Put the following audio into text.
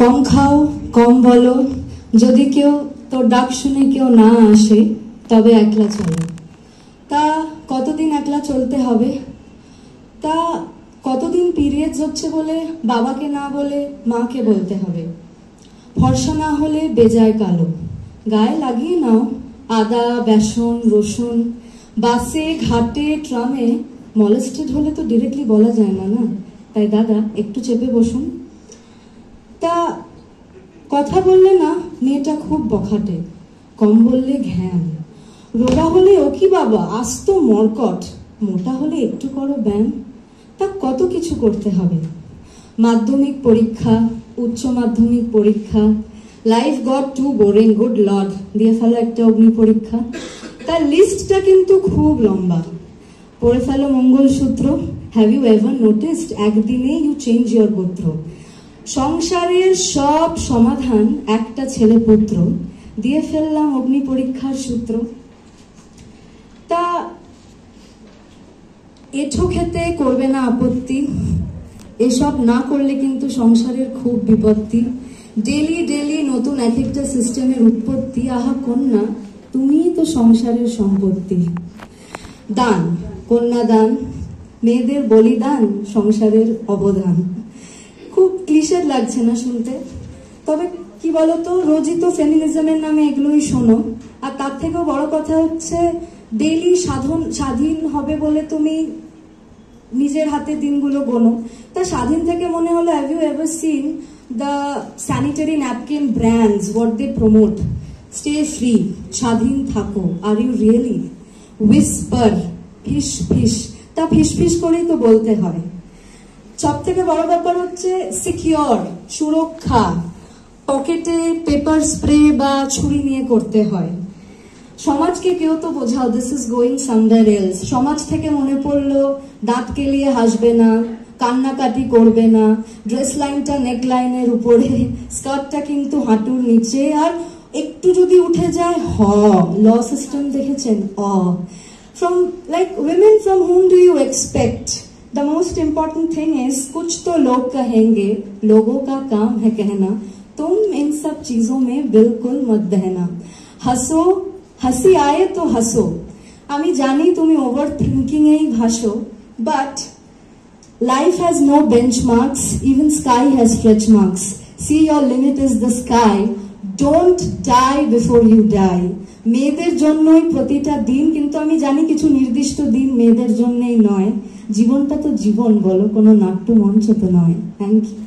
কম খাও, কম বলো, যদি কেউ তোর ডাক শুনে কেউ না আসে তবে একলা চলো। তা কতদিন একলা চলতে হবে? তা কতদিন পিরিয়ডস হচ্ছে বলে বাবাকে না বলে মাকে বলতে হবে? ফর্সা না হলে বেজায় কালো, গায়ে লাগিয়ে নাও আদা, বেসন, রসুন। বাসে, ঘাটে, ট্রামে মলেস্টেড হলে তো ডিরেক্টলি বলা যায় না, না? তাই দাদা একটু চেপে বসুন। তা কথা বললে না মেয়েটা খুব বখাটে, কম বললে ঘ্যান। রোগা হলে ও কি বাবা আস্ত মরকট, মোটা হলে একটু করো ব্যায়াম। তা কত কিছু করতে হবে, মাধ্যমিক পরীক্ষা, উচ্চ মাধ্যমিক পরীক্ষা, life got to boring, good Lord, দিয়ে ফেলো একটা অগ্নি পরীক্ষা। তার লিস্টটা কিন্তু খুব লম্বা। পড়ে ফেলো mangalsutra, have you ever noticed একদিনে ইউ চেঞ্জ ইয়োর গোত্র। সংসারের সব সমাধান একটা ছেলে পুত্র, দিয়ে ফেললাম অগ্নি পরীক্ষার সূত্র। তা এঁঠো খেতে করবে না আপত্তি, এসব না করলে কিন্তু সংসারের খুব বিপত্তি। ডেলি ডেলি নতুন এক একটা সিস্টেমের উৎপত্তি, আহা কন্যা তুমিই তো সংসারের সম্পত্তি। দান, কন্যাদান, মেয়েদের বলিদান, সংসারের অবদান। খুব ক্লিশেড লাগছে না শুনতে? তবে কি বলতো, রোজই তো ফেমিনিজমের নামে এগুলোই শোনো। আর তার থেকেও বড় কথা হচ্ছে ডেইলি স্বাধীন হবে বলে তুমি নিজের হাতে দিনগুলো গোনো। তা স্বাধীন থেকে মনে হলো, have you ever seen the sanitary napkin brands, what they promote? Stayfree, স্বাধীন থাকো। Are you really? হুইসপার, ফিস ফিস। তা ফিস ফিস করেই তো বলতে হয়। সব থেকে বড় ব্যাপার হচ্ছে সিকিওর, সুরক্ষা। পকেটে পেপার স্প্রে বা ছুরি নিয়ে করতে হয়। সমাজকে কেউ তো বোঝাও, this is going somewhere else. সমাজ থেকে মনে পড়লো দাঁত কেলিয়ে হাসবে না, কান্নাকাটি করবে না, ড্রেস লাইনটা নেক লাইনের উপরে, স্কার্টটা কিন্তু হাঁটুর নিচে, আর একটু যদি উঠে যায় হ। ল সিস্টেম দেখেছেন? From like women, from whom do you expect? The most important thing is कुछ तो लोग कहेंगे, लोगों का काम है कहना, तुम इन सब चीजों में बिल्कुल मत बहना। हंसो, हंसी आए तो हंसो। আমি জানি তুমি ওভার থিঙ্কিং এই ভাসো, but life has no benchmarks, even sky has stretch marks. See, your limit is the sky. Don't die before you die. মেয়েদের জন্যই প্রতিটা দিন, কিন্তু আমি জানি কিছু নির্দিষ্ট দিন মেয়েদের জন্যই নয়। জীবনটা তো জীবন বলো, কোনো নাট্য মঞ্চ তো নয়। Thank you.